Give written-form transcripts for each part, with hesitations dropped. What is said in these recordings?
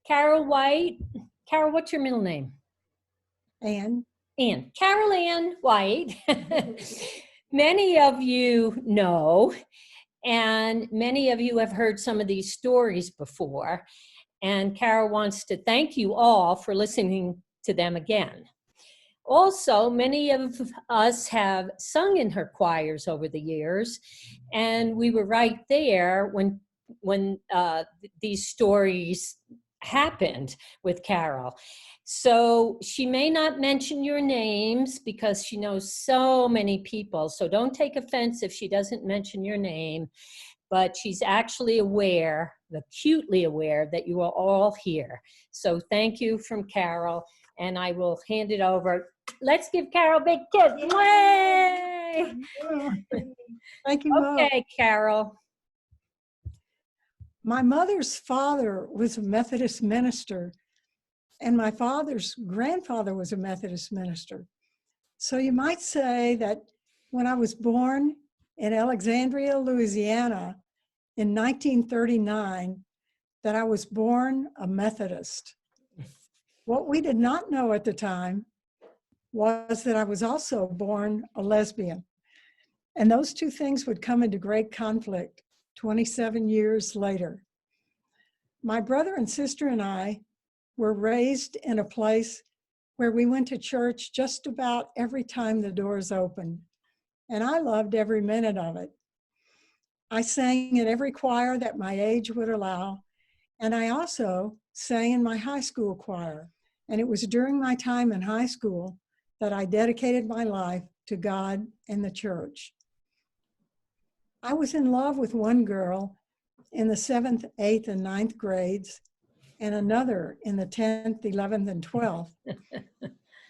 Carol White. Carol, what's your middle name? Anne. Ann. Carol Ann White. Many of you know, and many of you have heard some of these stories before. And Carol wants to thank you all for listening to them again. Also, many of us have sung in her choirs over the years, and we were right there when these stories happened with Carol. So she may not mention your names because she knows so many people. So don't take offense if she doesn't mention your name, but she's actually aware, acutely aware, that you are all here. So thank you from Carol, and I will hand it over. Let's give Carol a big kiss. Yay! Thank you, Mom. Okay, Carol. My mother's father was a Methodist minister, and my father's grandfather was a Methodist minister. So you might say that when I was born in Alexandria, Louisiana in 1939, that I was born a Methodist. What we did not know at the time was that I was also born a lesbian. And those two things would come into great conflict 27 years later. My brother and sister and I were raised in a place where we went to church just about every time the doors opened, and I loved every minute of it. I sang in every choir that my age would allow, and I also sang in my high school choir. And it was during my time in high school that I dedicated my life to God and the church. I was in love with one girl in the 7th, 8th, and 9th grades, and another in the 10th, 11th, and 12th.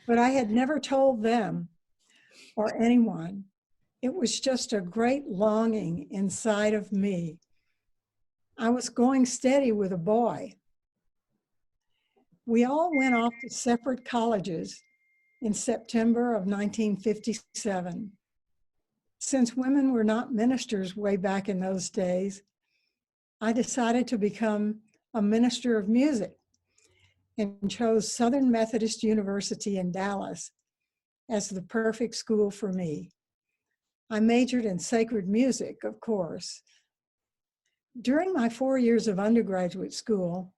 But I had never told them or anyone. It was just a great longing inside of me. I was going steady with a boy. We all went off to separate colleges in September of 1957. Since women were not ministers way back in those days, I decided to become a minister of music and chose Southern Methodist University in Dallas as the perfect school for me. I majored in sacred music, of course. During my 4 years of undergraduate school,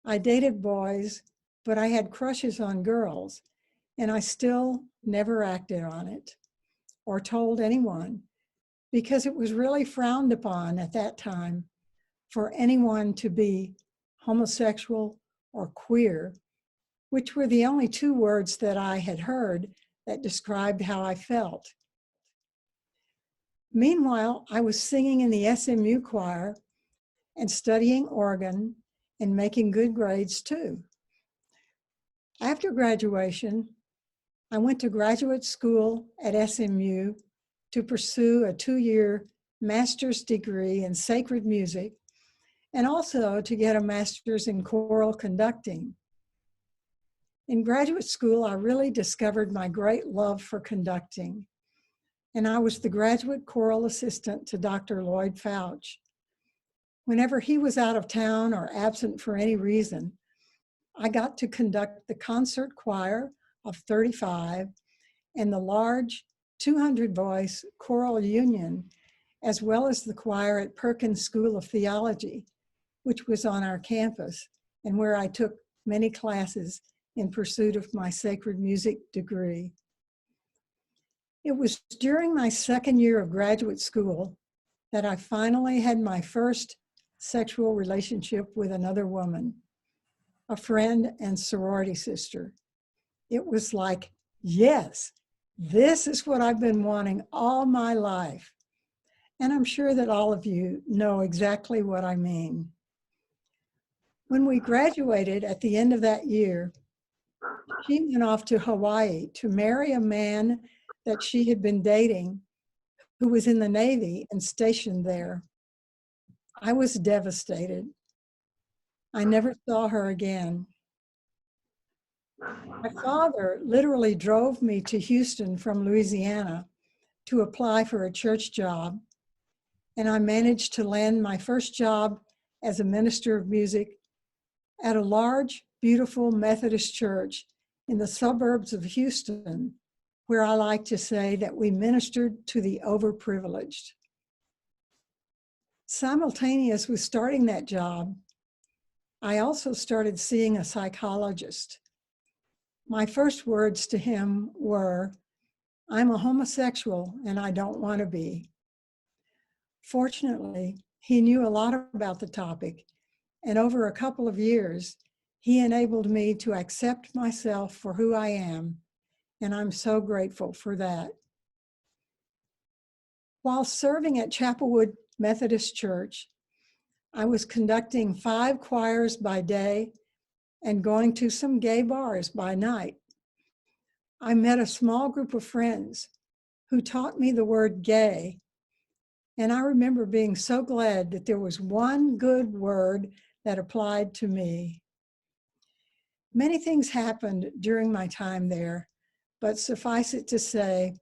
I dated boys, but I had crushes on girls, and I still never acted on it or told anyone because it was really frowned upon at that time for anyone to be homosexual or queer, which were the only two words that I had heard that described how I felt. Meanwhile, I was singing in the SMU choir and studying organ and making good grades too. After graduation, I went to graduate school at SMU to pursue a 2-year master's degree in sacred music and also to get a master's in choral conducting. In graduate school, I really discovered my great love for conducting, and I was the graduate choral assistant to Dr. Lloyd Fouch. Whenever he was out of town or absent for any reason, I got to conduct the concert choir of 35 and the large 200-voice choral union, as well as the choir at Perkins School of Theology, which was on our campus and where I took many classes in pursuit of my sacred music degree. It was during my 2nd year of graduate school that I finally had my first sexual relationship with another woman, a friend and sorority sister. It was like, yes, this is what I've been wanting all my life. And I'm sure that all of you know exactly what I mean. When we graduated at the end of that year, she went off to Hawaii to marry a man that she had been dating who was in the Navy and stationed there. I was devastated. I never saw her again. My father literally drove me to Houston from Louisiana to apply for a church job, and I managed to land my first job as a minister of music at a large, beautiful Methodist church in the suburbs of Houston, where I like to say that we ministered to the overprivileged. Simultaneous with starting that job, I also started seeing a psychologist. My first words to him were, "I'm a homosexual and I don't want to be." Fortunately, he knew a lot about the topic, and over a couple of years, he enabled me to accept myself for who I am, and I'm so grateful for that. While serving at Chapelwood Methodist Church, I was conducting 5 choirs by day and going to some gay bars by night. I met a small group of friends who taught me the word gay, and I remember being so glad that there was one good word that applied to me. Many things happened during my time there, but suffice it to say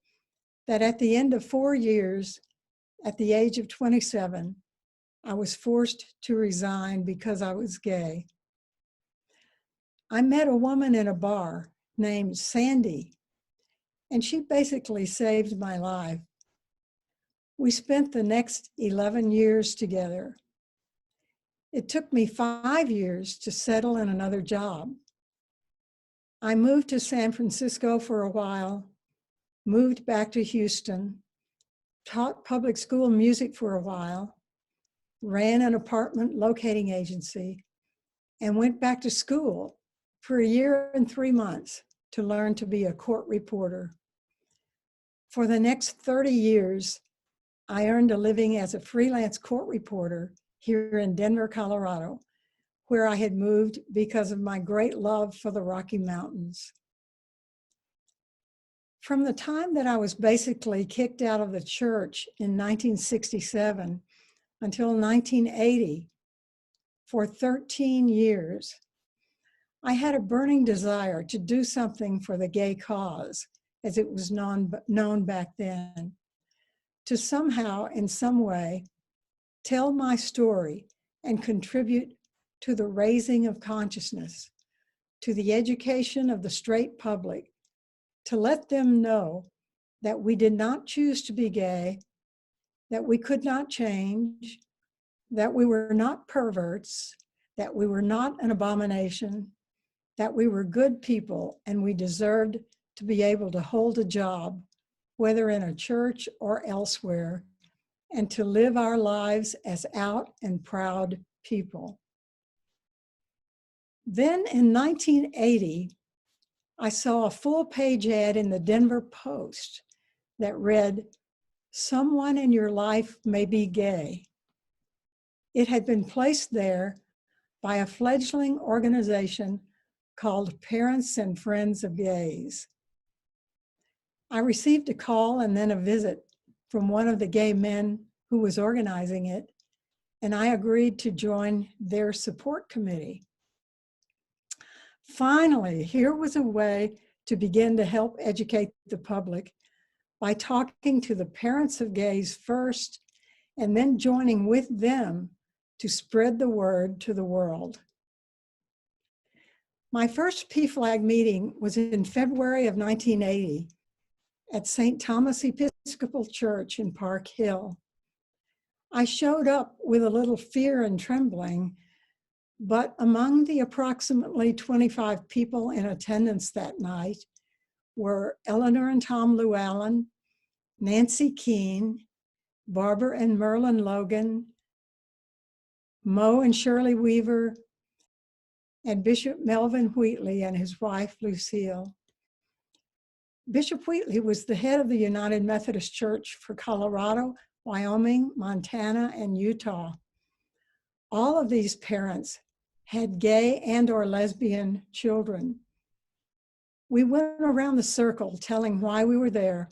that at the end of 4 years, at the age of 27, I was forced to resign because I was gay. I met a woman in a bar named Sandy, and she basically saved my life. We spent the next 11 years together. It took me 5 years to settle in another job. I moved to San Francisco for a while, moved back to Houston, taught public school music for a while, ran an apartment locating agency, and went back to school for a year and 3 months to learn to be a court reporter. For the next 30 years, I earned a living as a freelance court reporter here in Denver, Colorado, where I had moved because of my great love for the Rocky Mountains. From the time that I was basically kicked out of the church in 1967 until 1980, for 13 years, I had a burning desire to do something for the gay cause, as it was known back then, to somehow, in some way, tell my story and contribute to the raising of consciousness, to the education of the straight public, to let them know that we did not choose to be gay, that we could not change, that we were not perverts, that we were not an abomination, that we were good people and we deserved to be able to hold a job, whether in a church or elsewhere, and to live our lives as out and proud people. Then in 1980, I saw a full-page ad in the Denver Post that read, "Someone in your life may be gay." It had been placed there by a fledgling organization called Parents and Friends of Gays. I received a call and then a visit from one of the gay men who was organizing it, and I agreed to join their support committee. Finally, here was a way to begin to help educate the public by talking to the parents of gays first, and then joining with them to spread the word to the world. My first PFLAG meeting was in February of 1980 at St. Thomas Episcopal Church in Park Hill. I showed up with a little fear and trembling, but among the approximately 25 people in attendance that night were Eleanor and Tom Llewellyn, Nancy Keene, Barbara and Merlin Logan, Mo and Shirley Weaver, and Bishop Melvin Wheatley and his wife, Lucille. Bishop Wheatley was the head of the United Methodist Church for Colorado, Wyoming, Montana, and Utah. All of these parents had gay and or lesbian children. We went around the circle telling why we were there,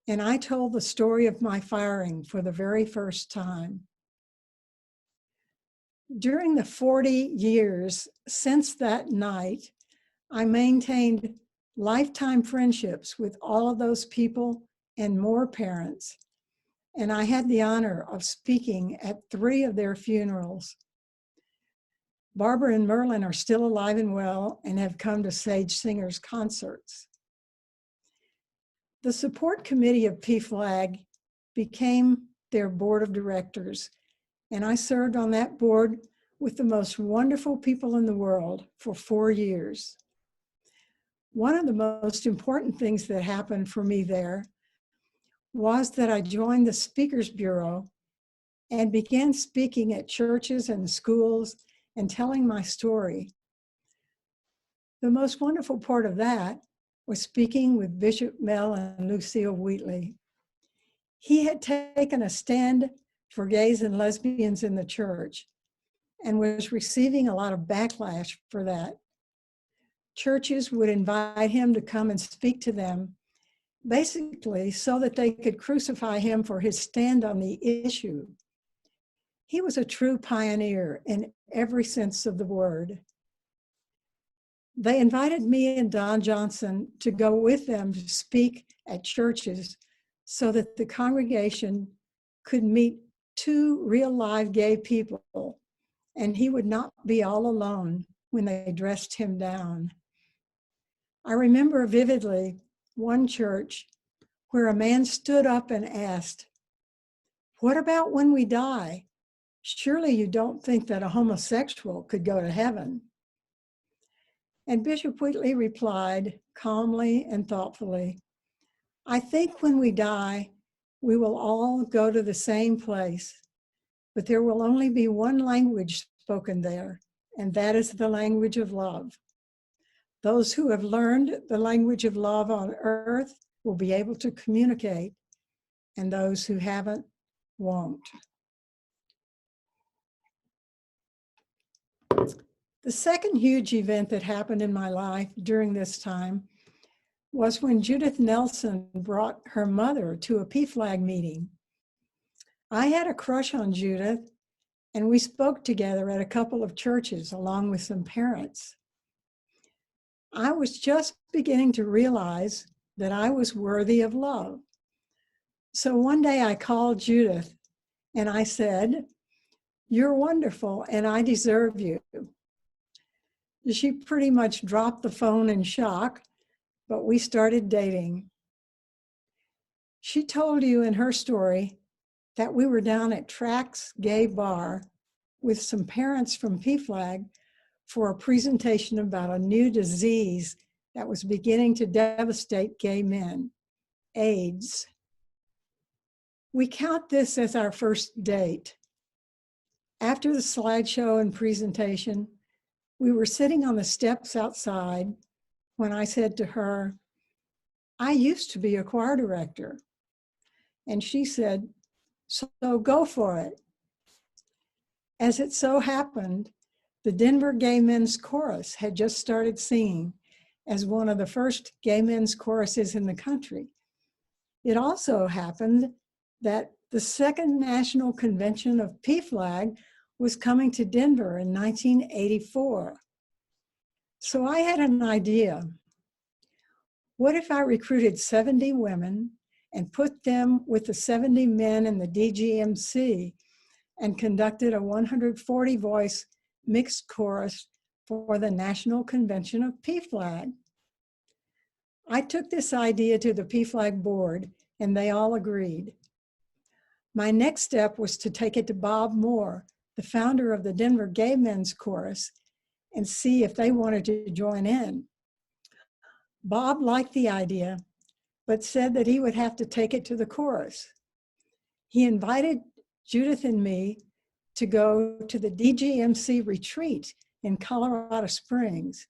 and I told the story of my firing for the very first time. During the 40 years since that night, I maintained lifetime friendships with all of those people and more parents, and I had the honor of speaking at 3 of their funerals. Barbara and Merlin are still alive and well and have come to Sage Singers concerts. The support committee of PFLAG became their board of directors, and I served on that board with the most wonderful people in the world for 4 years. One of the most important things that happened for me there was that I joined the Speakers Bureau and began speaking at churches and schools and telling my story. The most wonderful part of that was speaking with Bishop Mel and Lucille Wheatley. He had taken a stand for gays and lesbians in the church and was receiving a lot of backlash for that. Churches would invite him to come and speak to them, basically so that they could crucify him for his stand on the issue. He was a true pioneer in every sense of the word. They invited me and Don Johnson to go with them to speak at churches so that the congregation could meet 2 real live gay people, and he would not be all alone when they dressed him down. I remember vividly one church where a man stood up and asked, "What about when we die? Surely you don't think that a homosexual could go to heaven?" And Bishop Wheatley replied calmly and thoughtfully, "I think when we die, we will all go to the same place, but there will only be one language spoken there, and that is the language of love. Those who have learned the language of love on earth will be able to communicate, and those who haven't won't." The second huge event that happened in my life during this time was when Judith Nelson brought her mother to a PFLAG meeting. I had a crush on Judith, and we spoke together at a couple of churches along with some parents. I was just beginning to realize that I was worthy of love. So one day I called Judith and I said, "You're wonderful and I deserve you." She pretty much dropped the phone in shock, but we started dating. She told you in her story that we were down at Trax Gay Bar with some parents from PFLAG for a presentation about a new disease that was beginning to devastate gay men, AIDS. We count this as our first date. After the slideshow and presentation, we were sitting on the steps outside when I said to her, "I used to be a choir director." And she said, "So go for it." As it so happened, the Denver Gay Men's Chorus had just started singing as one of the first gay men's choruses in the country. It also happened that the second national convention of PFLAG was coming to Denver in 1984. So I had an idea. What if I recruited 70 women and put them with the 70 men in the DGMC and conducted a 140 voice mixed chorus for the National Convention of PFLAG? I took this idea to the PFLAG board and they all agreed. My next step was to take it to Bob Moore, the founder of the Denver Gay Men's Chorus, and see if they wanted to join in. Bob liked the idea, but said that he would have to take it to the chorus. He invited Judith and me to go to the DGMC retreat in Colorado Springs.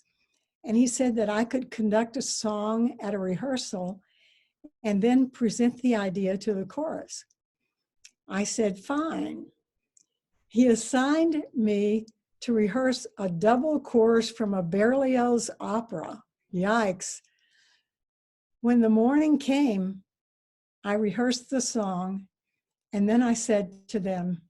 And he said that I could conduct a song at a rehearsal and then present the idea to the chorus. I said, fine. He assigned me to rehearse a double chorus from a Berlioz opera. Yikes. When the morning came, I rehearsed the song, and then I said to them,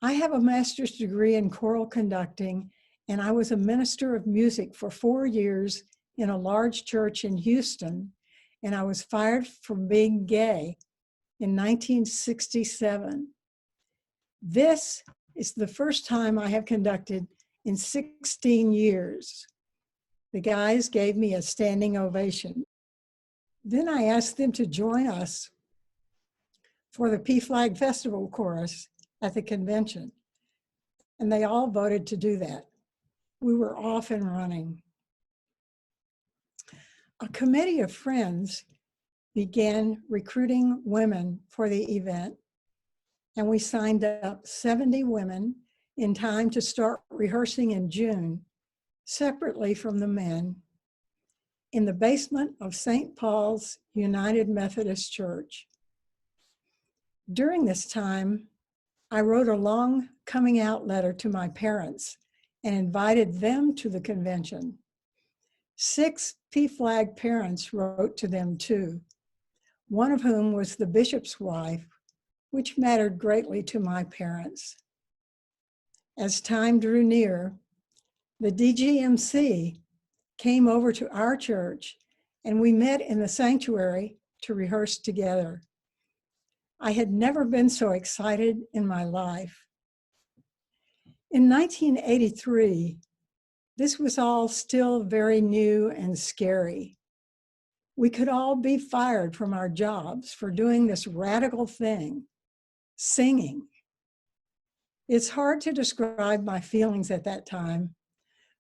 I have a master's degree in choral conducting, and I was a minister of music for 4 years in a large church in Houston, and I was fired for being gay in 1967. This is the first time I have conducted in 16 years. The guys gave me a standing ovation. Then I asked them to join us for the PFLAG Festival Chorus at the convention, and they all voted to do that. We were off and running. A committee of friends began recruiting women for the event, and we signed up 70 women in time to start rehearsing in June, separately from the men, in the basement of St. Paul's United Methodist Church. During this time, I wrote a long coming out letter to my parents and invited them to the convention. 6 PFLAG parents wrote to them too, one of whom was the bishop's wife, which mattered greatly to my parents. As time drew near, the DGMC came over to our church and we met in the sanctuary to rehearse together. I had never been so excited in my life. In 1983, this was all still very new and scary. We could all be fired from our jobs for doing this radical thing, singing. It's hard to describe my feelings at that time,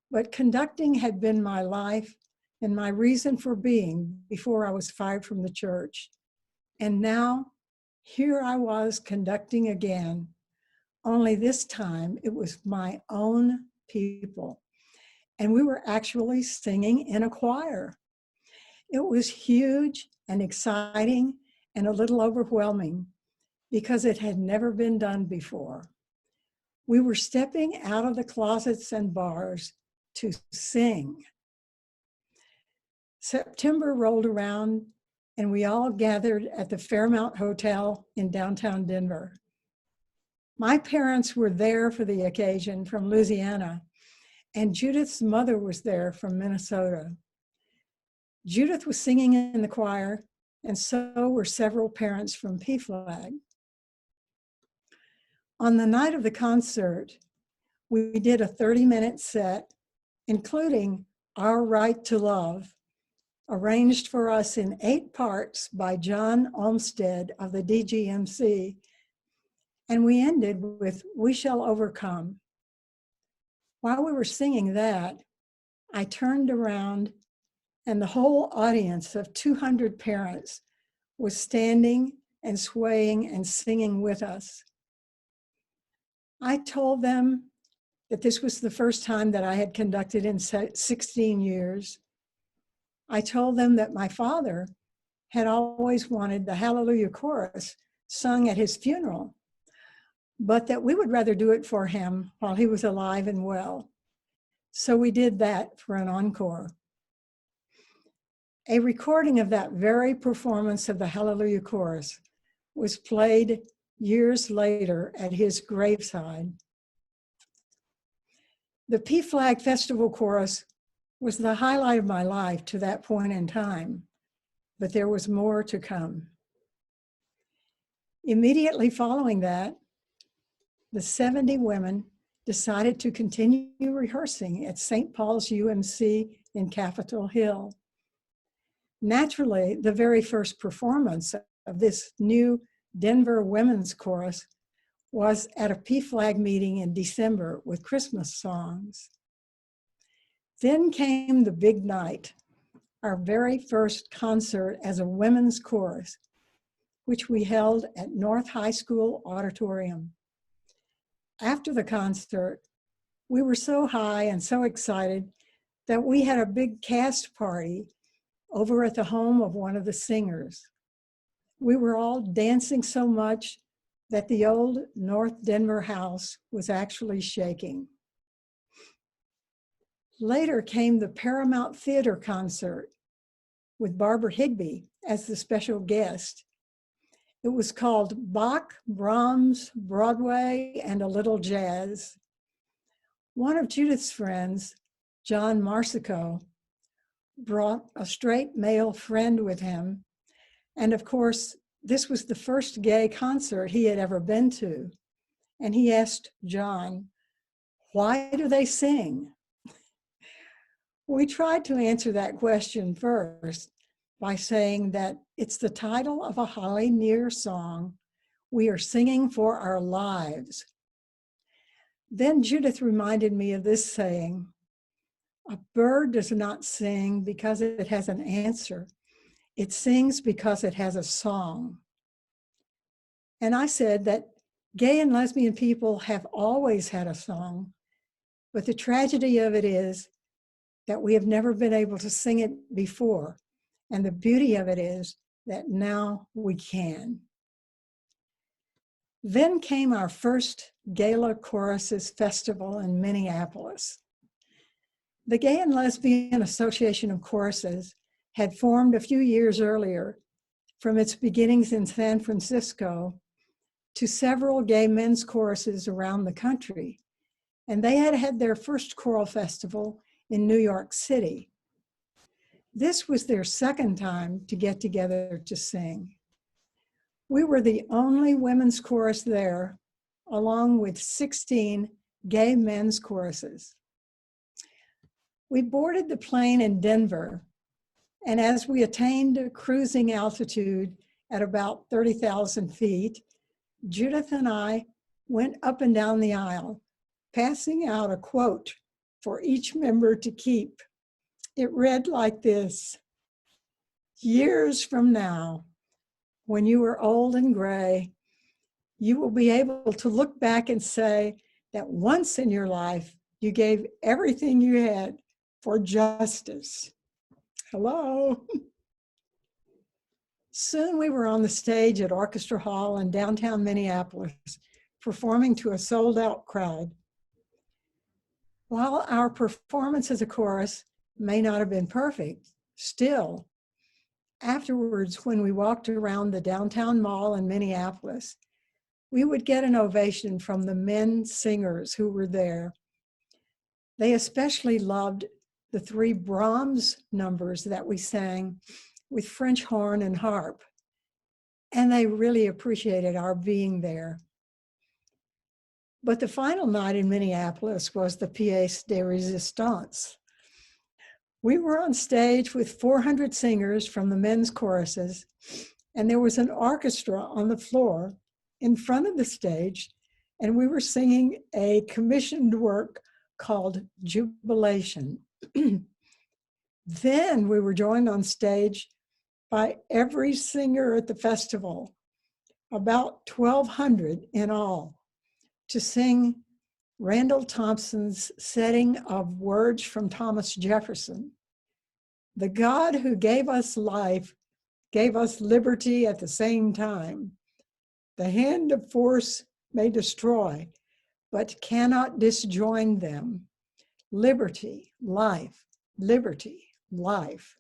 but conducting had been my life and my reason for being before I was fired from the church. And now, here I was conducting again, only this time it was my own people. And we were actually singing in a choir. It was huge and exciting and a little overwhelming because it had never been done before. We were stepping out of the closets and bars to sing. September rolled around and we all gathered at the Fairmount Hotel in downtown Denver. My parents were there for the occasion from Louisiana, and Judith's mother was there from Minnesota. Judith was singing in the choir, and so were several parents from PFLAG. On the night of the concert, we did a 30-minute set, including Our Right to Love, arranged for us in 8 parts by John Olmsted of the DGMC, and we ended with We Shall Overcome. While we were singing that, I turned around and the whole audience of 200 parents was standing and swaying and singing with us. I told them that this was the first time that I had conducted in 16 years. I told them that my father had always wanted the Hallelujah Chorus sung at his funeral, but that we would rather do it for him while he was alive and well. So we did that for an encore. A recording of that very performance of the Hallelujah Chorus was played years later at his graveside. The PFLAG Festival Chorus was the highlight of my life to that point in time, but there was more to come. Immediately following that, the 70 women decided to continue rehearsing at St. Paul's UMC in Capitol Hill. Naturally, the very first performance of this new Denver Women's Chorus was at a PFLAG meeting in December with Christmas songs. Then came the big night, our very first concert as a women's chorus, which we held at North High School Auditorium. After the concert, we were so high and so excited that we had a big cast party over at the home of one of the singers. We were all dancing so much that the old North Denver house was actually shaking. Later came the Paramount Theater concert with Barbara Higbee as the special guest. It was called Bach, Brahms, Broadway, and a Little Jazz. One of Judith's friends, John Marsico, brought a straight male friend with him. And of course, this was the first gay concert he had ever been to. And he asked John, Why do they sing? We tried to answer that question first by saying that it's the title of a Holly Near song. We are singing for our lives. Then Judith reminded me of this saying, a bird does not sing because it has an answer. It sings because it has a song. And I said that gay and lesbian people have always had a song, but the tragedy of it is that we have never been able to sing it before. And the beauty of it is that now we can. Then came our first Gala Choruses Festival in Minneapolis. The Gay and Lesbian Association of Choruses had formed a few years earlier from its beginnings in San Francisco to several gay men's choruses around the country. And they had had their first choral festival in New York City. This was their second time to get together to sing. We were the only women's chorus there, along with 16 gay men's choruses. We boarded the plane in Denver, and as we attained a cruising altitude at about 30,000 feet, Judith and I went up and down the aisle, passing out a quote for each member to keep. It read like this: years from now, when you are old and gray, you will be able to look back and say that once in your life, you gave everything you had for justice. Hello. Soon we were on the stage at Orchestra Hall in downtown Minneapolis, performing to a sold-out crowd. While our performance as a chorus may not have been perfect, still, afterwards, when we walked around the downtown mall in Minneapolis, we would get an ovation from the men singers who were there. They especially loved the 3 Brahms numbers that we sang with French horn and harp, and they really appreciated our being there. But the final night in Minneapolis was the pièce de résistance. We were on stage with 400 singers from the men's choruses, and there was an orchestra on the floor in front of the stage, and we were singing a commissioned work called Jubilation. Then we were joined on stage by every singer at the festival, about 1,200 in all, to sing Randall Thompson's setting of words from Thomas Jefferson. The God who gave us life gave us liberty at the same time. The hand of force may destroy, but cannot disjoin them. Liberty, life, liberty, life.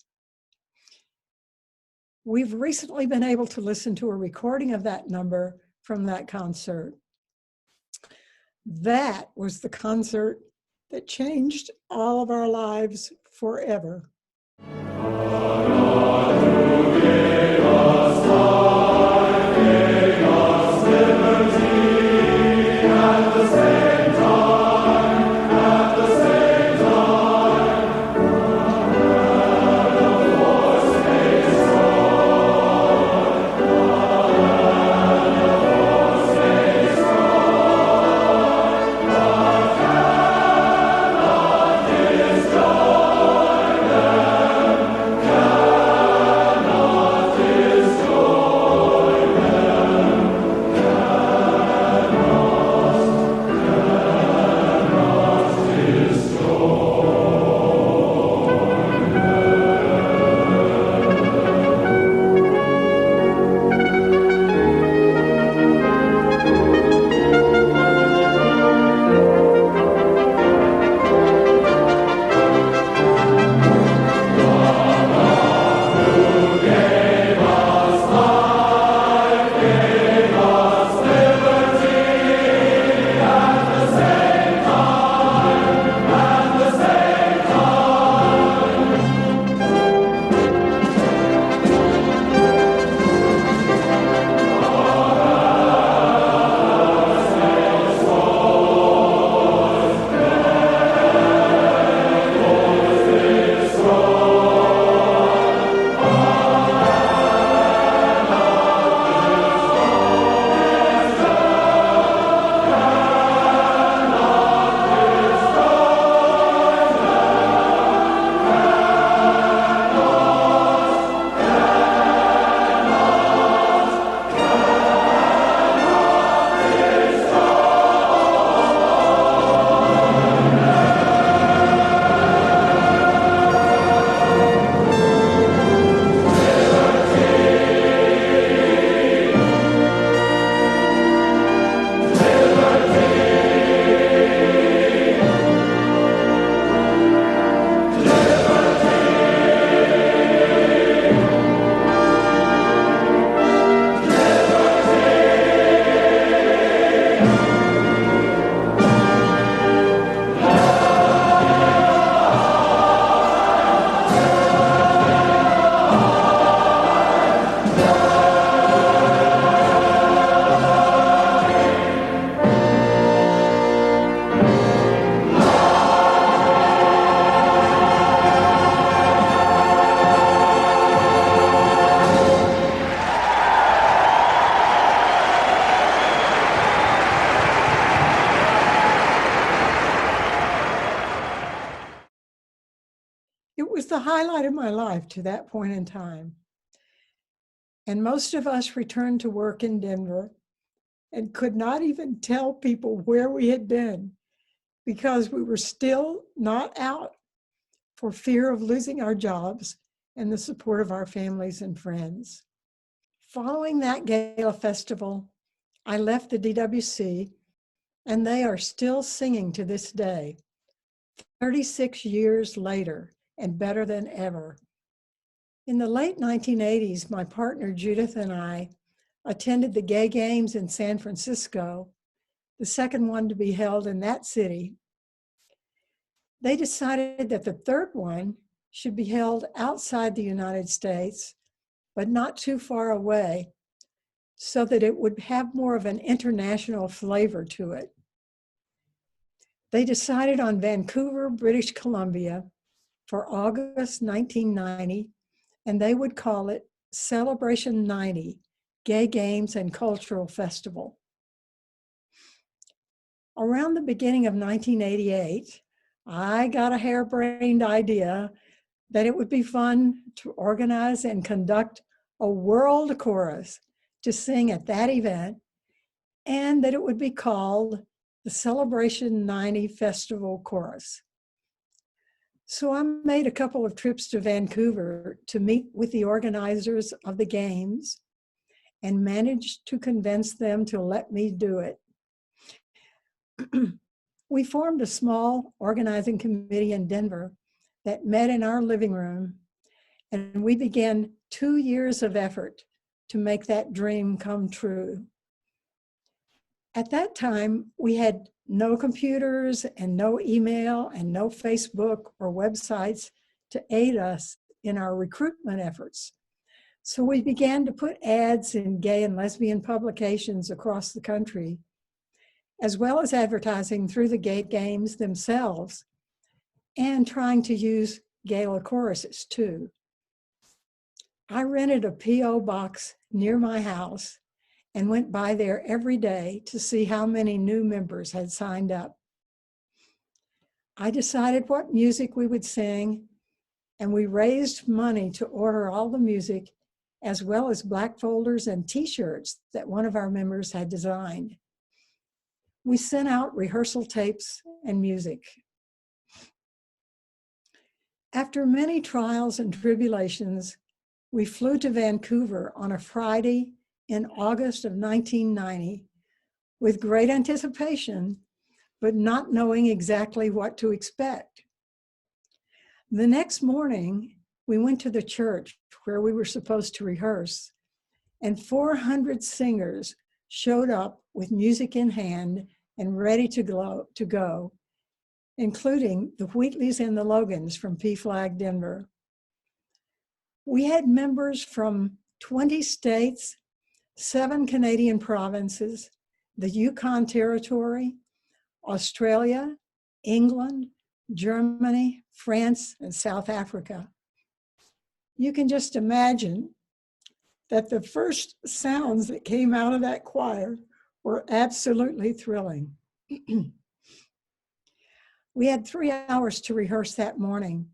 We've recently been able to listen to a recording of that number from that concert. That was the concert that changed all of our lives forever. It was the highlight of my life to that point in time. And most of us returned to work in Denver and could not even tell people where we had been because we were still not out for fear of losing our jobs and the support of our families and friends. Following that gala festival, I left the DWC, and they are still singing to this day, 36 years later, and better than ever. In the late 1980s, my partner Judith and I attended the Gay Games in San Francisco, the second one to be held in that city. They decided that the third one should be held outside the United States, but not too far away, so that it would have more of an international flavor to it. They decided on Vancouver, British Columbia for August 1990, and they would call it Celebration 90, Gay Games and Cultural Festival. Around the beginning of 1988, I got a harebrained idea that it would be fun to organize and conduct a world chorus to sing at that event, and that it would be called the Celebration 90 Festival Chorus. So I made a couple of trips to Vancouver to meet with the organizers of the games and managed to convince them to let me do it. We formed a small organizing committee in Denver that met in our living room, and we began 2 years of effort to make that dream come true. At that time, we had no computers and no email and no Facebook or websites to aid us in our recruitment efforts. So we began to put ads in gay and lesbian publications across the country, as well as advertising through the Gay Games themselves and trying to use gala choruses too. I rented a P.O. box near my house and went by there every day to see how many new members had signed up. I decided what music we would sing, and we raised money to order all the music, as well as black folders and t-shirts that one of our members had designed. We sent out rehearsal tapes and music. After many trials and tribulations, we flew to Vancouver on a Friday in August of 1990 with great anticipation, but not knowing exactly what to expect. The next morning, we went to the church where we were supposed to rehearse, and 400 singers showed up with music in hand and ready to go, including the Wheatleys and the Logans from PFLAG Denver. We had members from 20 states, 7 Canadian provinces, the Yukon Territory, Australia, England, Germany, France, and South Africa. You can just imagine that the first sounds that came out of that choir were absolutely thrilling. We had 3 hours to rehearse that morning,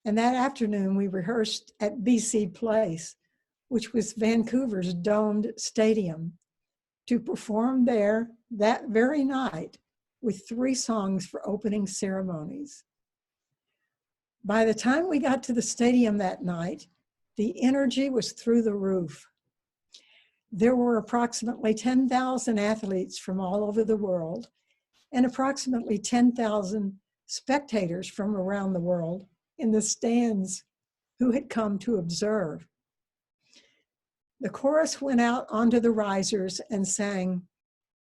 and that afternoon we rehearsed at BC Place, which was Vancouver's domed stadium, to perform there that very night with 3 songs for opening ceremonies. By the time we got to the stadium that night, the energy was through the roof. There were approximately 10,000 athletes from all over the world and approximately 10,000 spectators from around the world in the stands who had come to observe. The chorus went out onto the risers and sang,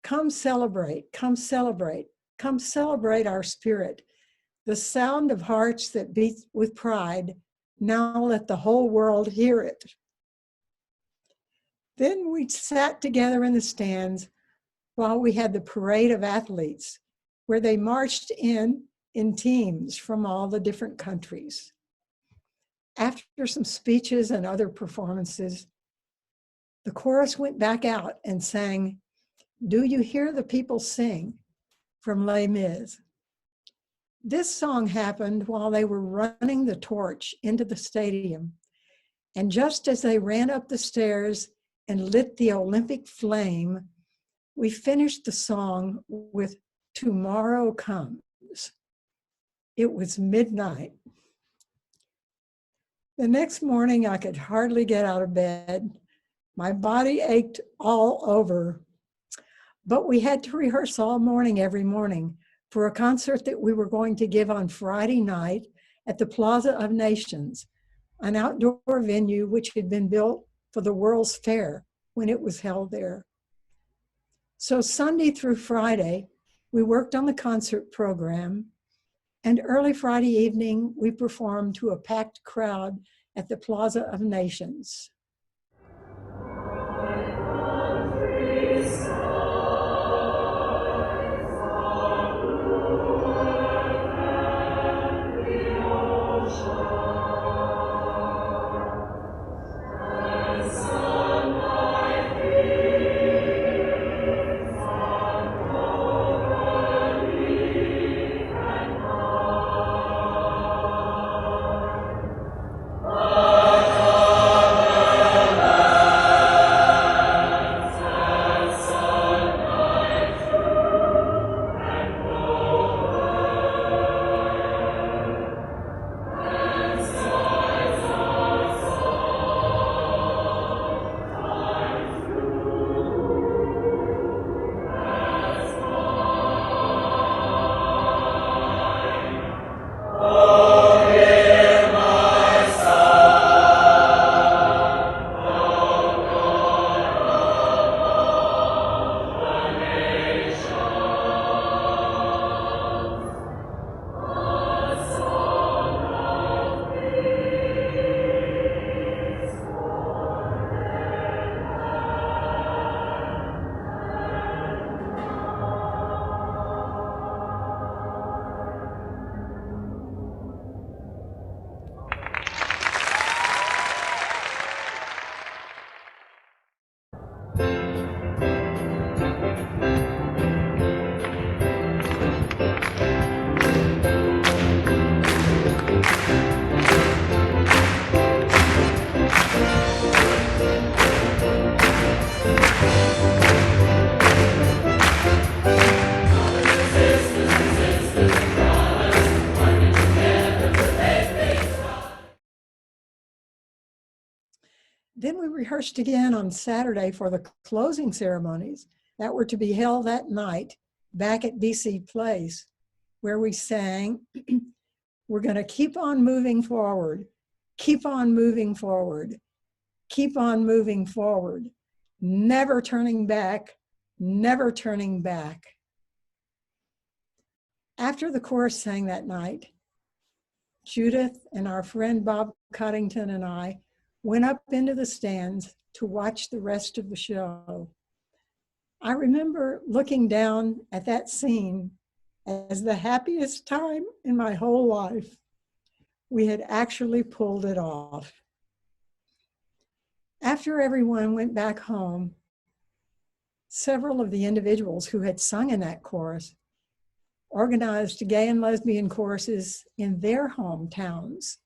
"Come celebrate, come celebrate, come celebrate our spirit. The sound of hearts that beat with pride, now let the whole world hear it." Then we sat together in the stands while we had the parade of athletes, where they marched in teams from all the different countries. After some speeches and other performances, the chorus went back out and sang, "Do You Hear the People Sing?" from Les Mis. This song happened while they were running the torch into the stadium. And just as they ran up the stairs and lit the Olympic flame, we finished the song with "Tomorrow Comes." It was midnight. The next morning, I could hardly get out of bed. My body ached all over. But we had to rehearse all morning every morning for a concert that we were going to give on Friday night at the Plaza of Nations, an outdoor venue which had been built for the World's Fair when it was held there. So Sunday through Friday, we worked on the concert program, and early Friday evening, we performed to a packed crowd at the Plaza of Nations. Then we rehearsed again on Saturday for the closing ceremonies that were to be held that night back at BC Place, where we sang, "We're going to keep on moving forward, keep on moving forward, keep on moving forward, never turning back, never turning back." After the chorus sang that night, Judith and our friend Bob Coddington and I went up into the stands to watch the rest of the show. I remember looking down at that scene as the happiest time in my whole life. We had actually pulled it off. After everyone went back home, several of the individuals who had sung in that chorus organized gay and lesbian choruses in their hometowns,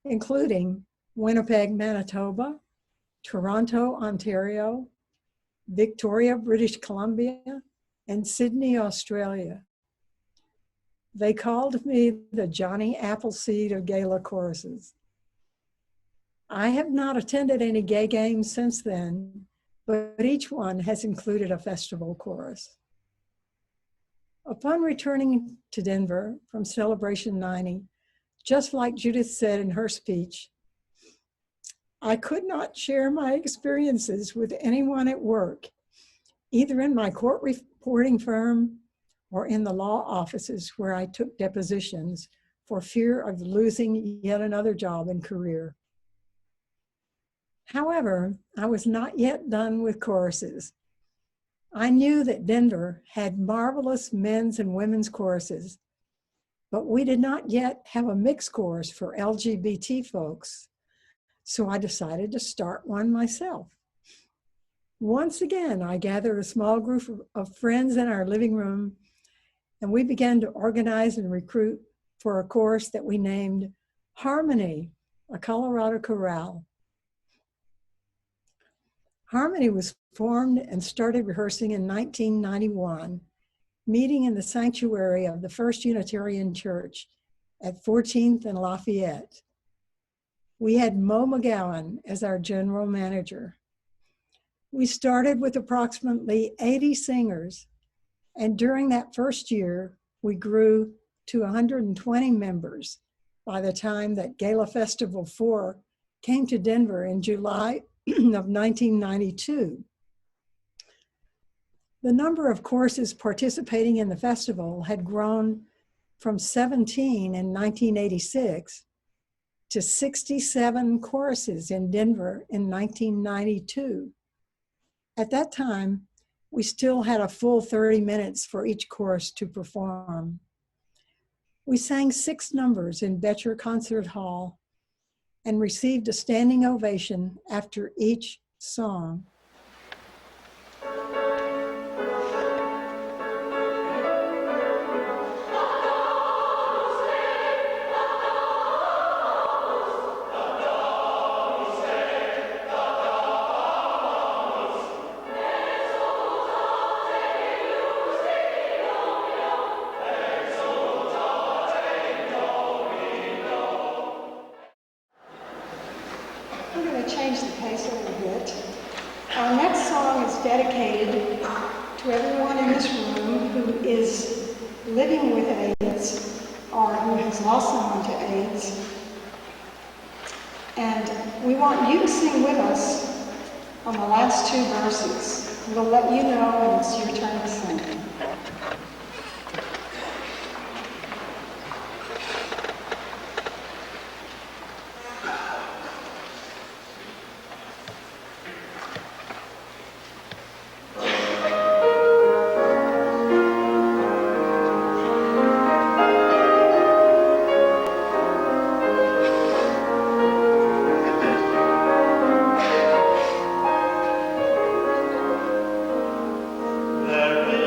including Winnipeg, Manitoba, Toronto, Ontario, Victoria, British Columbia, and Sydney, Australia. They called me the Johnny Appleseed of gala choruses. I have not attended any gay games since then, but each one has included a festival chorus. Upon returning to Denver from Celebration 90, just like Judith said in her speech, I could not share my experiences with anyone at work, either in my court reporting firm or in the law offices where I took depositions for fear of losing yet another job and career. However, I was not yet done with choruses. I knew that Denver had marvelous men's and women's choruses, but we did not yet have a mixed chorus for LGBT folks. So I decided to start one myself. Once again, I gathered a small group of friends in our living room and we began to organize and recruit for a chorus that we named Harmony, a Colorado chorale. Harmony was formed and started rehearsing in 1991, meeting in the sanctuary of the First Unitarian Church at 14th and Lafayette. We had Mo McGowan as our general manager. We started with approximately 80 singers, and during that first year, we grew to 120 members by the time that Gala Festival 4 came to Denver in July of 1992. The number of choruses participating in the festival had grown from 17 in 1986 to 67 choruses in Denver in 1992. At that time, we still had a full 30 minutes for each chorus to perform. We sang 6 numbers in Betcher Concert Hall and received a standing ovation after each song. I'm going to change the pace a little bit. Our next song is dedicated to everyone in this room who is living with AIDS or who has lost someone to AIDS. And we want you to sing with us on the last 2 verses. We'll let you know when it's your turn to sing. There is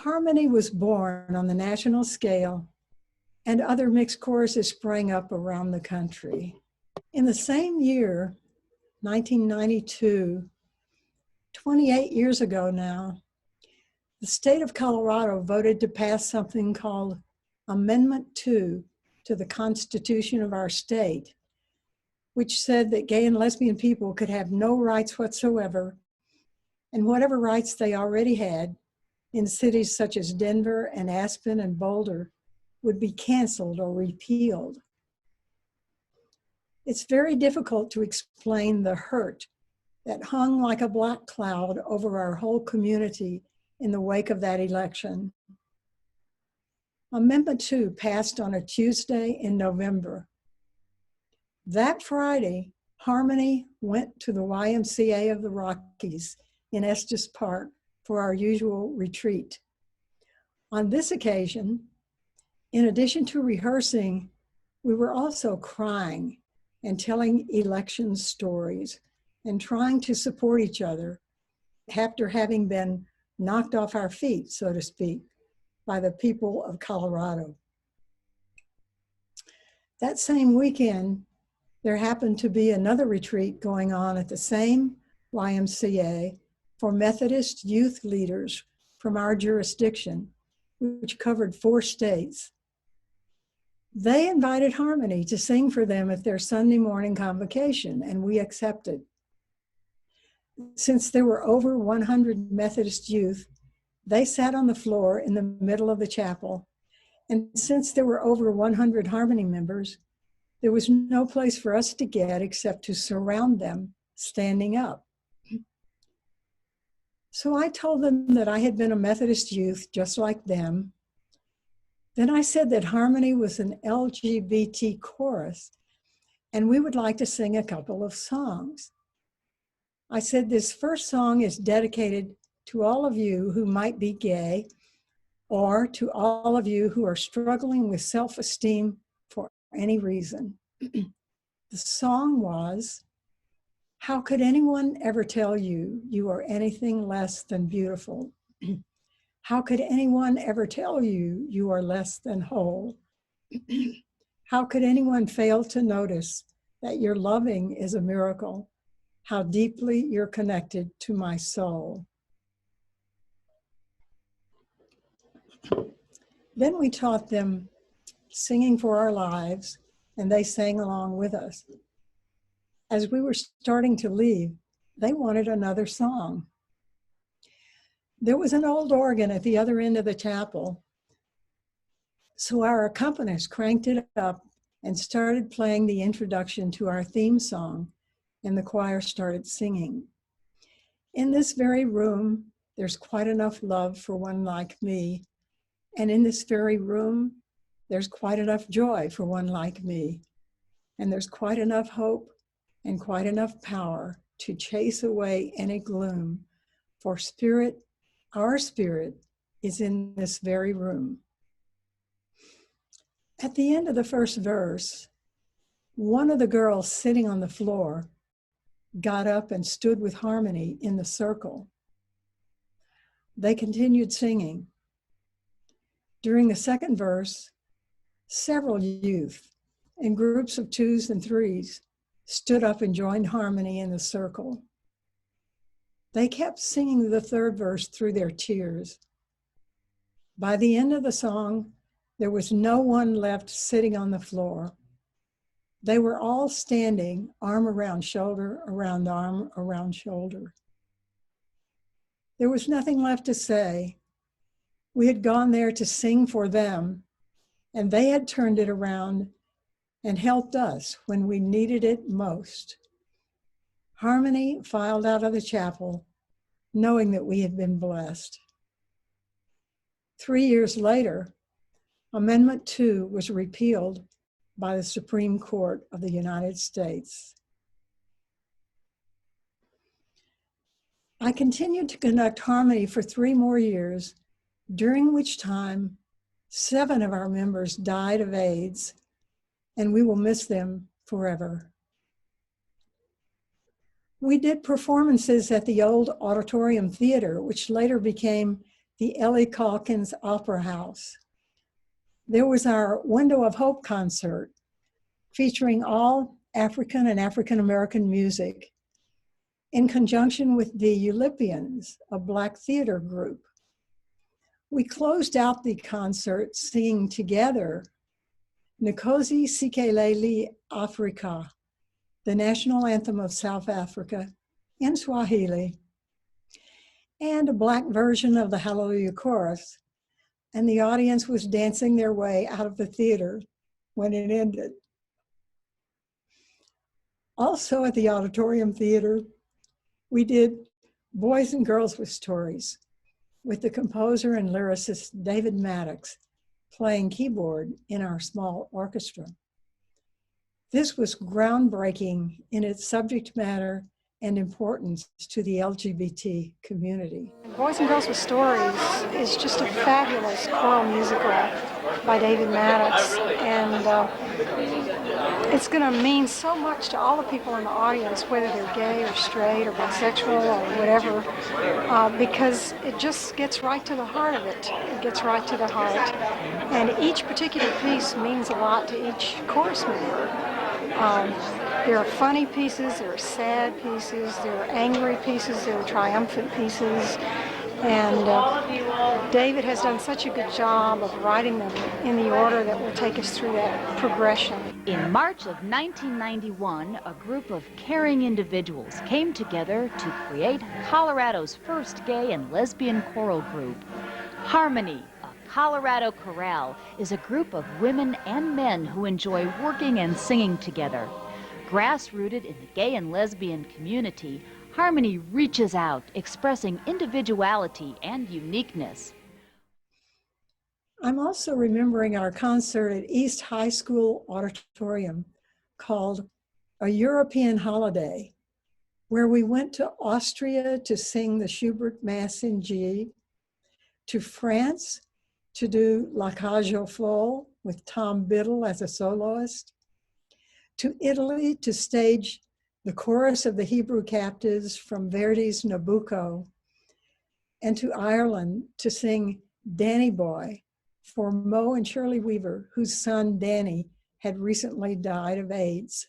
Harmony was born on the national scale, and other mixed choruses sprang up around the country. In the same year, 1992, 28 years ago now, the state of Colorado voted to pass something called Amendment 2 to the Constitution of our state, which said that gay and lesbian people could have no rights whatsoever, and whatever rights they already had in cities such as Denver and Aspen and Boulder would be canceled or repealed. It's very difficult to explain the hurt that hung like a black cloud over our whole community in the wake of that election. Amendment 2 passed on a Tuesday in November. That Friday, Harmony went to the YMCA of the Rockies in Estes Park for our usual retreat. On this occasion, in addition to rehearsing, we were also crying and telling election stories and trying to support each other after having been knocked off our feet, so to speak, by the people of Colorado. That same weekend, there happened to be another retreat going on at the same YMCA for Methodist youth leaders from our jurisdiction, which covered 4 states. They invited Harmony to sing for them at their Sunday morning convocation, and we accepted. Since there were over 100 Methodist youth, they sat on the floor in the middle of the chapel. And since there were over 100 Harmony members, there was no place for us to get except to surround them, standing up. So I told them that I had been a Methodist youth just like them. Then I said that Harmony was an LGBT chorus, and we would like to sing a couple of songs. I said this first song is dedicated to all of you who might be gay, or to all of you who are struggling with self-esteem for any reason. The song was, "How could anyone ever tell you you are anything less than beautiful? How could anyone ever tell you you are less than whole? How could anyone fail to notice that your loving is a miracle? How deeply you're connected to my soul." Then we taught them Singing for Our Lives, and they sang along with us. As we were starting to leave, they wanted another song. There was an old organ at the other end of the chapel, so our accompanist cranked it up and started playing the introduction to our theme song, and the choir started singing. In this very room, there's quite enough love for one like me, and in this very room, there's quite enough joy for one like me, and there's quite enough hope and quite enough power to chase away any gloom, for our spirit is in this very room. At the end of the first verse, one of the girls sitting on the floor got up and stood with Harmony in the circle. They continued singing. During the second verse, several youth in groups of 2s and 3s stood up and joined Harmony in the circle. They kept singing the third verse through their tears. By the end of the song, there was no one left sitting on the floor. They were all standing, arm around shoulder, around arm, around shoulder. There was nothing left to say. We had gone there to sing for them, and they had turned it around and helped us when we needed it most. Harmony filed out of the chapel, knowing that we had been blessed. 3 years later, Amendment 2 was repealed by the Supreme Court of the United States. I continued to conduct Harmony for 3 more years, during which time 7 of our members died of AIDS, and we will miss them forever. We did performances at the old Auditorium Theater, which later became the Ellie Calkins Opera House. There was our Window of Hope concert featuring all African and African American music in conjunction with the Eulipians, a Black theater group. We closed out the concert singing together Nkosi Sikelel' Afrika, the national anthem of South Africa in Swahili, and a Black version of the Hallelujah Chorus. And the audience was dancing their way out of the theater when it ended. Also at the Auditorium Theater, we did Boys and Girls with Stories with the composer and lyricist David Maddox playing keyboard in our small orchestra. This was groundbreaking in its subject matter and importance to the LGBT community. Boys and Girls with Stories is just a fabulous choral musical by David Maddox, and it's going to mean so much to all the people in the audience, whether they're gay or straight or bisexual or whatever, because it just gets right to the heart of it. It gets right to the heart. And each particular piece means a lot to each chorus member. There are funny pieces, there are sad pieces, there are angry pieces, there are triumphant pieces. And David has done such a good job of writing them in the order that will take us through that progression. In March of 1991, a group of caring individuals came together to create Colorado's first gay and lesbian choral group. Harmony, a Colorado chorale, is a group of women and men who enjoy working and singing together. Grass-rooted in the gay and lesbian community, Harmony reaches out, expressing individuality and uniqueness. I'm also remembering our concert at East High School Auditorium called A European Holiday, where we went to Austria to sing the Schubert Mass in G, to France to do La Cage aux Folles with Tom Biddle as a soloist, to Italy to stage the chorus of the Hebrew captives from Verdi's Nabucco, and to Ireland to sing Danny Boy for Mo and Shirley Weaver, whose son Danny had recently died of AIDS.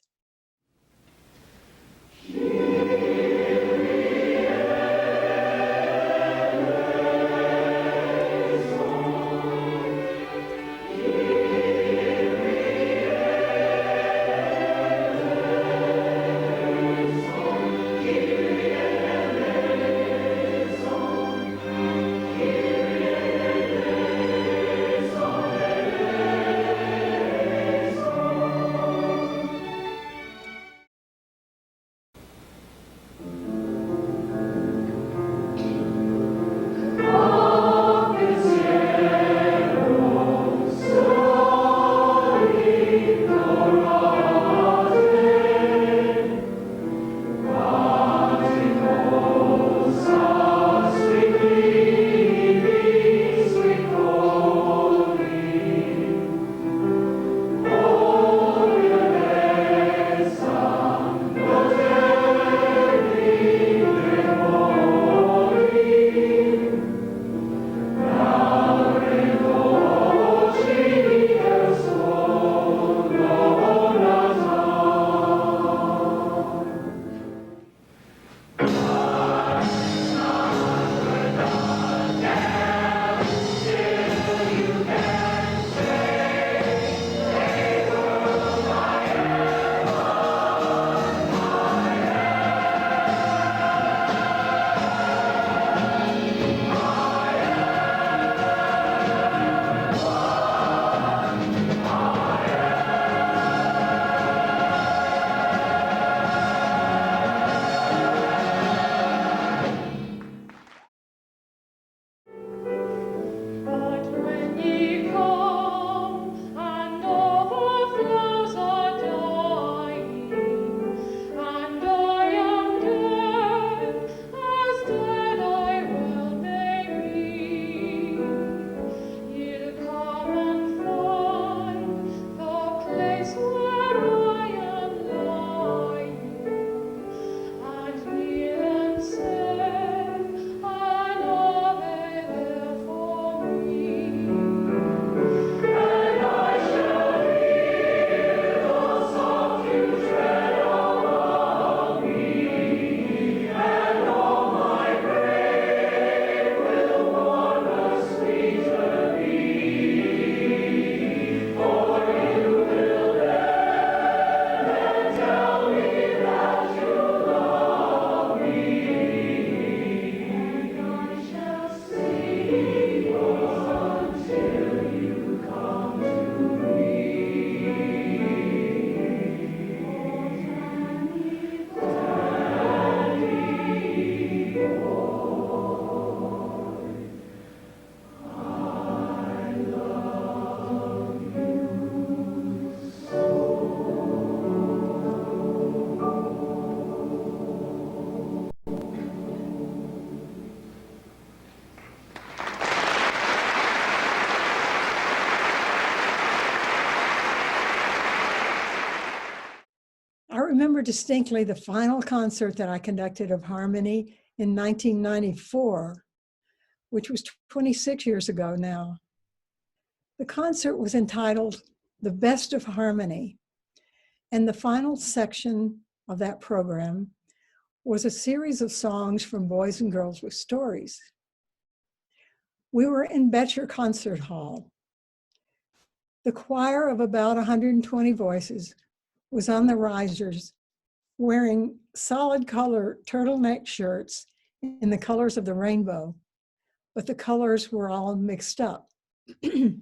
remember distinctly the final concert that I conducted of Harmony in 1994, which was 26 years ago now. The concert was entitled The Best of Harmony, and the final section of that program was a series of songs from Boys and Girls with Stories. We were in Betcher Concert Hall. The choir of about 120 voices was on the risers, wearing solid color turtleneck shirts in the colors of the rainbow, but the colors were all mixed up. In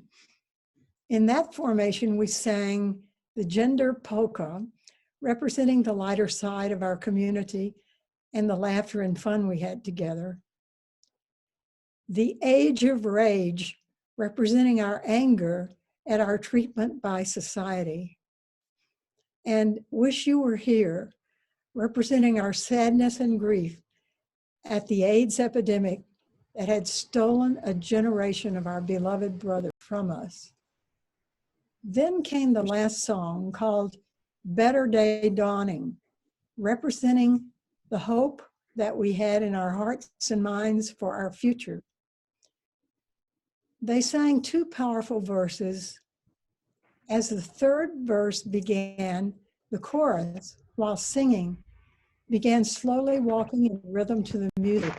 that formation, we sang the gender polka, representing the lighter side of our community and the laughter and fun we had together. The Age of Rage, representing our anger at our treatment by society. And Wish You Were Here, representing our sadness and grief at the AIDS epidemic that had stolen a generation of our beloved brother from us. Then came the last song called Better Day Dawning, representing the hope that we had in our hearts and minds for our future. They sang two powerful verses. As the third verse began, the chorus, while singing, began slowly walking in rhythm to the music,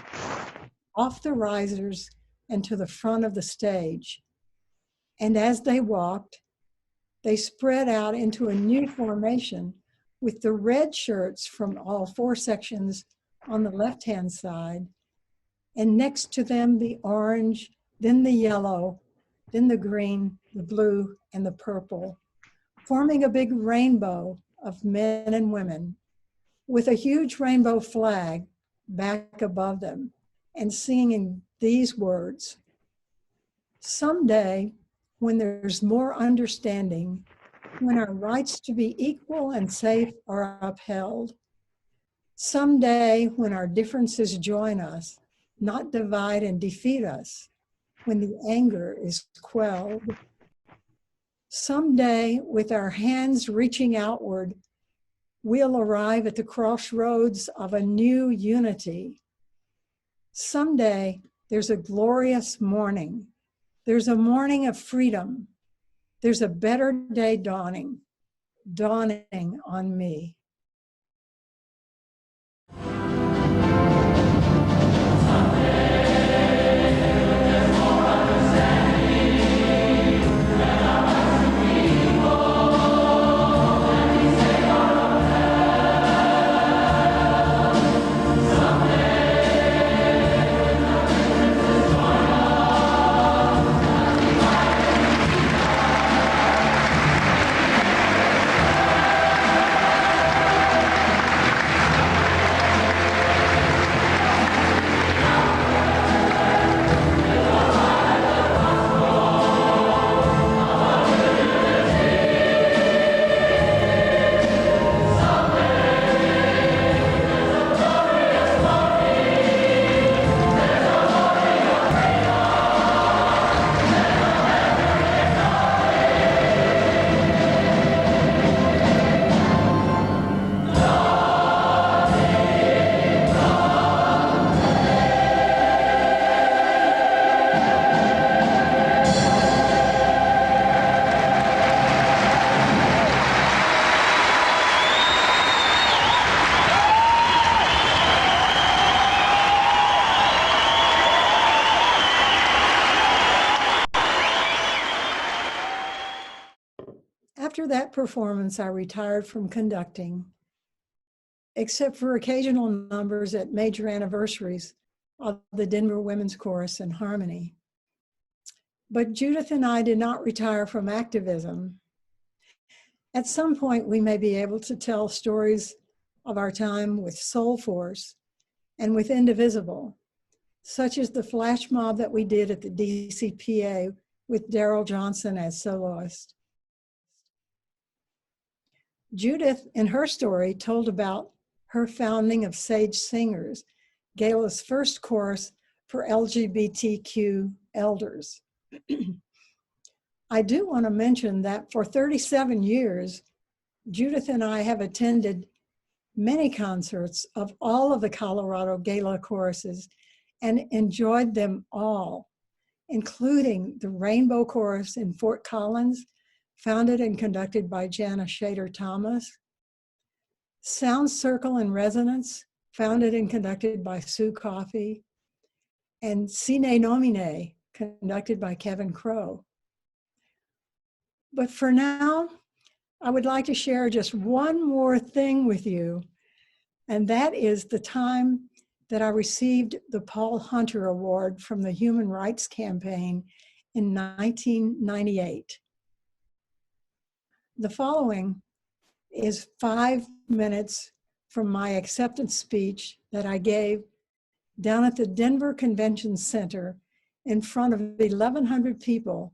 off the risers and to the front of the stage. And as they walked, they spread out into a new formation with the red shirts from all four sections on the left-hand side, and next to them the orange, then the yellow, then the green, the blue, and the purple, forming a big rainbow of men and women with a huge rainbow flag back above them and singing these words: someday, when there's more understanding, when our rights to be equal and safe are upheld, someday when our differences join us, not divide and defeat us, when the anger is quelled, someday with our hands reaching outward, we'll arrive at the crossroads of a new unity. Someday there's a glorious morning. There's a morning of freedom. There's a better day dawning on me. After that performance, I retired from conducting, except for occasional numbers at major anniversaries of the Denver Women's Chorus and Harmony. But Judith and I did not retire from activism. At some point, we may be able to tell stories of our time with Soul Force and with Indivisible, such as the flash mob that we did at the DCPA with Daryl Johnson as soloist. Judith, in her story, told about her founding of Sage Singers, Gala's first chorus for LGBTQ elders. I do want to mention that for 37 years, Judith and I have attended many concerts of all of the Colorado Gala choruses and enjoyed them all, including the Rainbow Chorus in Fort Collins, founded and conducted by Jana Shader Thomas, Sound Circle and Resonance, founded and conducted by Sue Coffey, and Sine Nomine, conducted by Kevin Crowe. But for now, I would like to share just one more thing with you, and that is the time that I received the Paul Hunter Award from the Human Rights Campaign in 1998. The following is 5 minutes from my acceptance speech that I gave down at the Denver Convention Center in front of 1,100 people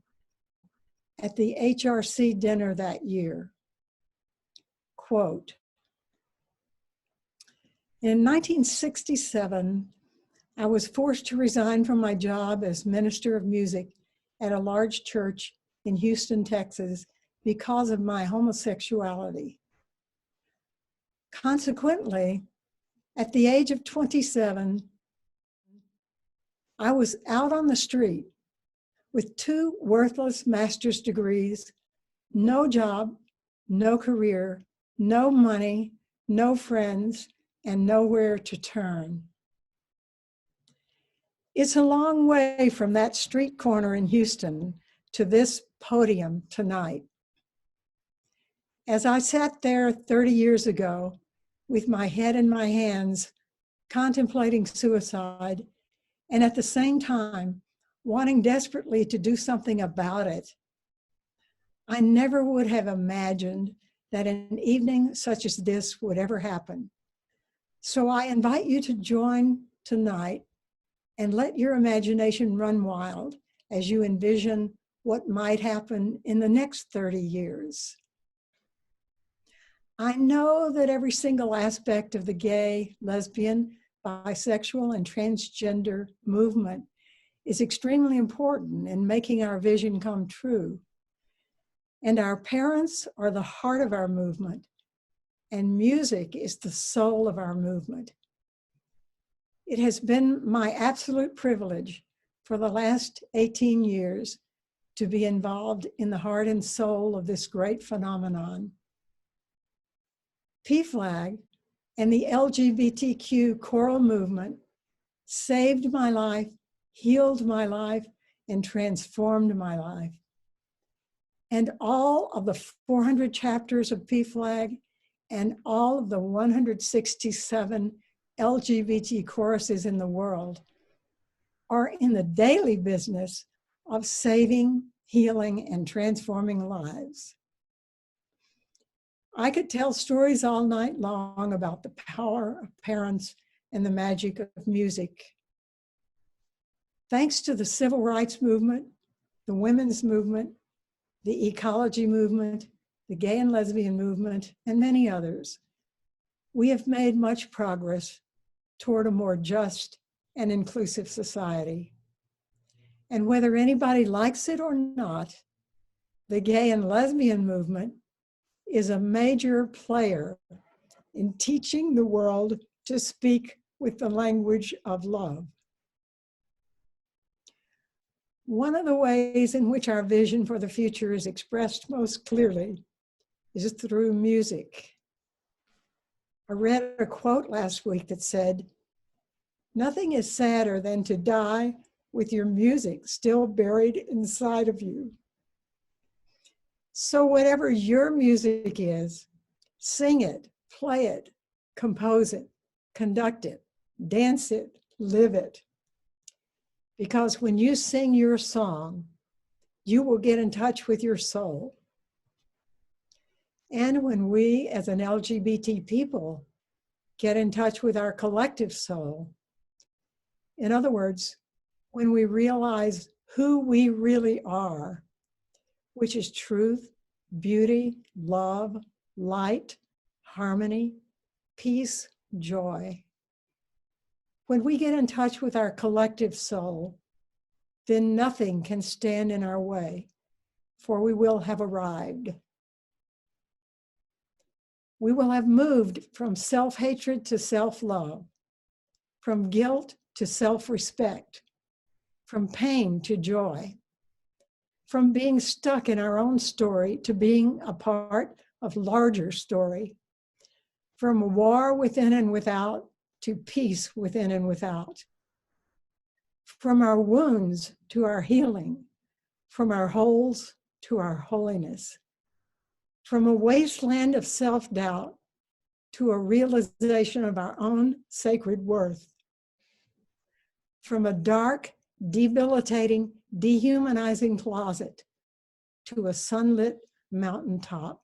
at the HRC dinner that year. Quote, in 1967, I was forced to resign from my job as minister of music at a large church in Houston, Texas, because of my homosexuality. Consequently, at the age of 27, I was out on the street with 2 worthless master's degrees, no job, no career, no money, no friends, and nowhere to turn. It's a long way from that street corner in Houston to this podium tonight. As I sat there 30 years ago with my head in my hands, contemplating suicide, and at the same time, wanting desperately to do something about it, I never would have imagined that an evening such as this would ever happen. So I invite you to join tonight and let your imagination run wild as you envision what might happen in the next 30 years. I know that every single aspect of the gay, lesbian, bisexual, and transgender movement is extremely important in making our vision come true. And our parents are the heart of our movement, and music is the soul of our movement. It has been my absolute privilege for the last 18 years to be involved in the heart and soul of this great phenomenon. PFLAG and the LGBTQ choral movement saved my life, healed my life, and transformed my life. And all of the 400 chapters of PFLAG and all of the 167 LGBT choruses in the world are in the daily business of saving, healing, and transforming lives. I could tell stories all night long about the power of parents and the magic of music. Thanks to the civil rights movement, the women's movement, the ecology movement, the gay and lesbian movement, and many others, we have made much progress toward a more just and inclusive society. And whether anybody likes it or not, the gay and lesbian movement is a major player in teaching the world to speak with the language of love. One of the ways in which our vision for the future is expressed most clearly is through music. I read a quote last week that said, "Nothing is sadder than to die with your music still buried inside of you." So whatever your music is, sing it, play it, compose it, conduct it, dance it, live it. Because when you sing your song, you will get in touch with your soul. And when we as an LGBT people get in touch with our collective soul, in other words, when we realize who we really are, which is truth, beauty, love, light, harmony, peace, joy. When we get in touch with our collective soul, then nothing can stand in our way, for we will have arrived. we will have moved from self-hatred to self-love, from guilt to self-respect, from pain to joy, from being stuck in our own story to being a part of larger story, from war within and without to peace within and without, from our wounds to our healing, from our holes to our holiness, from a wasteland of self-doubt to a realization of our own sacred worth, from a dark, debilitating, dehumanizing closet to a sunlit mountaintop.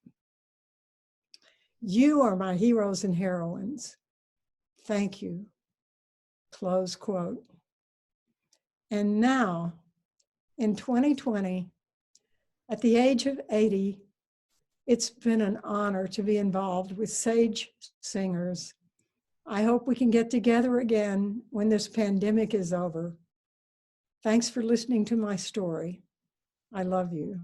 You are my heroes and heroines. Thank you. Close quote. And now, in 2020, at the age of 80, it's been an honor to be involved with Sage Singers. I hope we can get together again when this pandemic is over. Thanks for listening to my story. I love you.